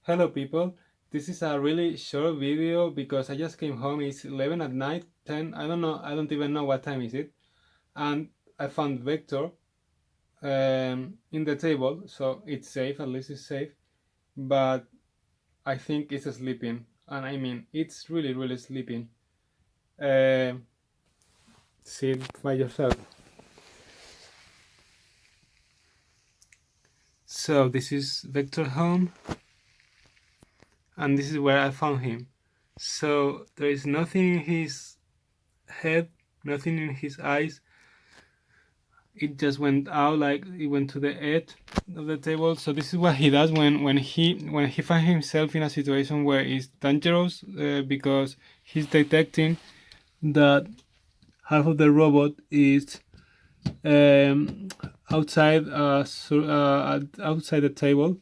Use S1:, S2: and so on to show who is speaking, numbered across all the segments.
S1: Hello people, this is a really short video because I just came home. It's 11 at night, 10, I don't know, I don't even know what time is it. And I found Vector in the table, so it's safe, at least it's safe. But I think it's sleeping, and I mean, it's really sleeping. Uh, See it by yourself. So this is Vector home, and this is where I found him. So there is nothing in his head, nothing in his eyes. It just went out, like it went to the edge of the table. So this is what he does when he finds himself in a situation where it's dangerous, because he's detecting that half of the robot is um, outside outside the table.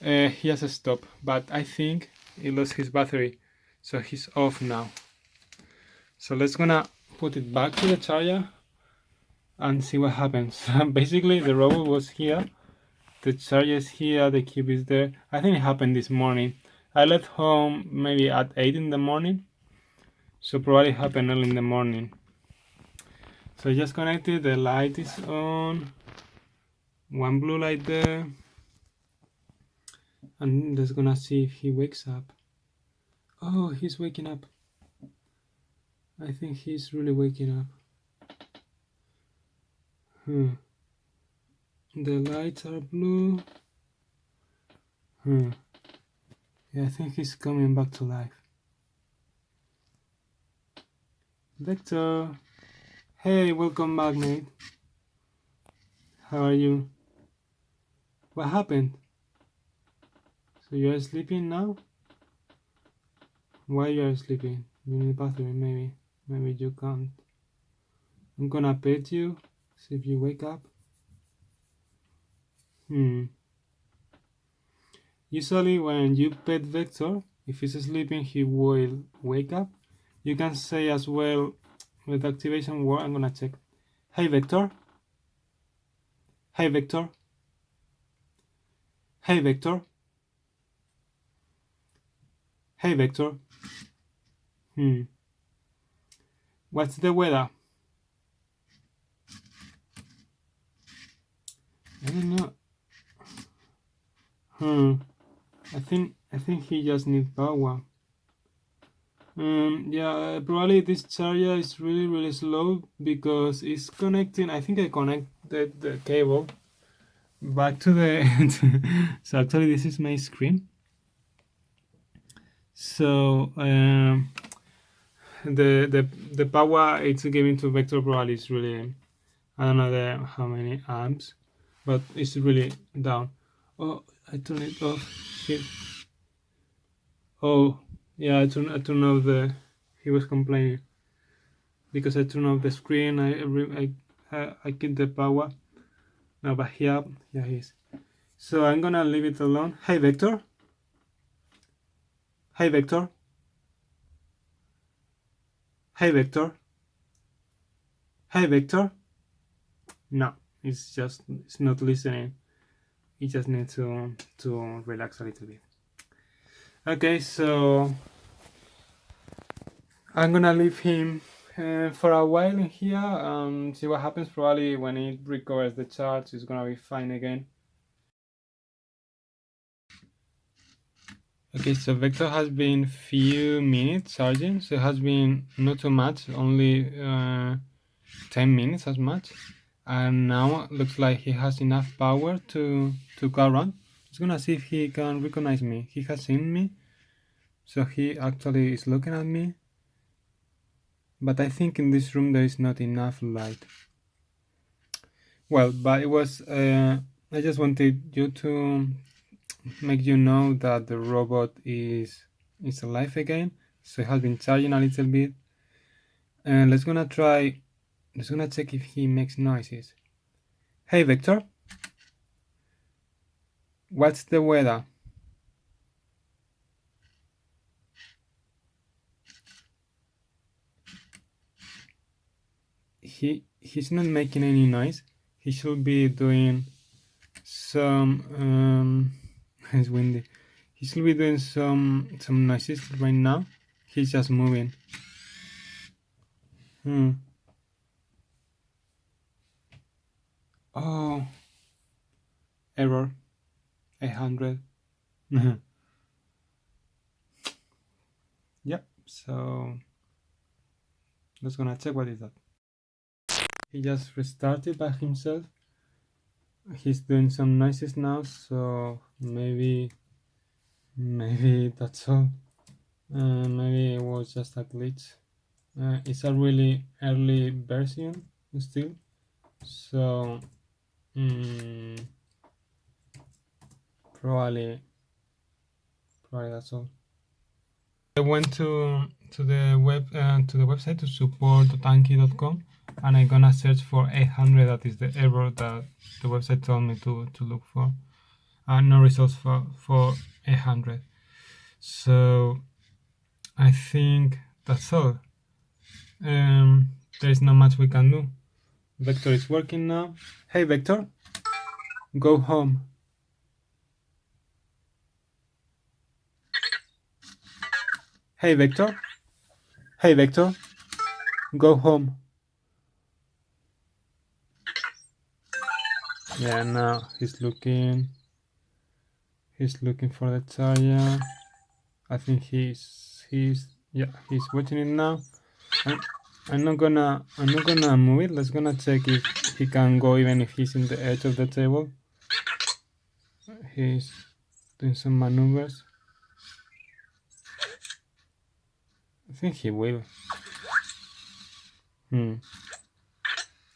S1: He has a stop, but I think he lost his battery, so he's off now. So let's gonna put it back to the charger and see what happens. Basically, the robot was here, the charger is here, the cube is there. I think it happened this morning. I left home maybe at 8 in the morning, so probably it happened early in the morning. So I just connected, the light is on, one blue light there, and just gonna see if he wakes up. Oh, he's waking up. I think he's really waking up. The lights are blue. Yeah, I think he's coming back to life. Vector, hey, welcome back, mate. How are you? What happened? So you are sleeping now? Why you are sleeping? You need bathroom, maybe. Maybe you can't. I'm gonna pet you, see if you wake up. Usually when you pet Vector, if he's sleeping, he will wake up. You can say as well with activation word. I'm gonna check. Hey Vector. Hey Vector. Hey Vector. Hey Vector. What's the weather? I don't know. I think he just needs power. Yeah, probably this charger is really slow because it's connecting. I think I connected the cable back to the so actually this is my screen. So the power it's giving to Vector probably is really, I don't know how many amps, but it's really down. Oh, I turn it off. Shit. Oh, yeah, I turn off the. He was complaining because I turn off the screen. I keep the power. No, but here he is. So I'm gonna leave it alone. Hey Vector. Hey Vector. Hey Vector. Hey Vector. No, it's not listening. He just needs to relax a little bit. Okay, so I'm gonna leave him for a while in here. See what happens. Probably when it recovers the charge, it's gonna be fine again. Okay, so Vector has been few minutes charging, so it has been not too much, only 10 minutes as much, and now looks like he has enough power to go around. Just gonna see if he can recognize me. He has seen me, so he actually is looking at me, but I think in this room there is not enough light. Well, but it was I just wanted you to make you know that the robot is alive again, so it has been charging a little bit, and let's gonna check if he makes noises. Hey Vector, what's the weather? He's not making any noise. He should be doing some it's windy. He should be doing some noises right now. He's just moving. Oh, error 800. Yep. So let's gonna check what is that. He just restarted by himself. He's doing some noises now, so maybe that's all. Maybe it was just a glitch. It's a really early version still, so probably that's all. I went to the website to support.anki.com, and I'm gonna search for 800. That is the error that the website told me to look for, and no results for 800. So I think that's all. There is not much we can do. Vector is working now. Hey Vector, go home. Hey Vector. Hey Vector, go home. Yeah, now he's looking for the charger. I think he's watching it now. I'm not gonna move it. Let's gonna check if he can go even if he's in the edge of the table. He's doing some maneuvers. I think he will.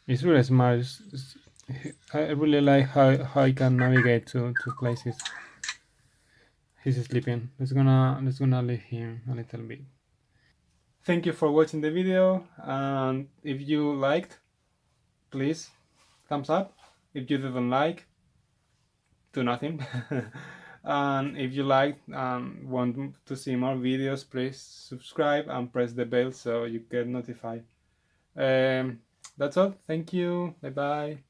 S1: It's really smart. I really like how he can navigate to places. He's sleeping. Let's gonna leave him a little bit. Thank you for watching the video, and if you liked, please thumbs up. If you didn't like, do nothing. And if you liked and want to see more videos, please subscribe and press the bell so you get notified. That's all. Thank you. Bye bye.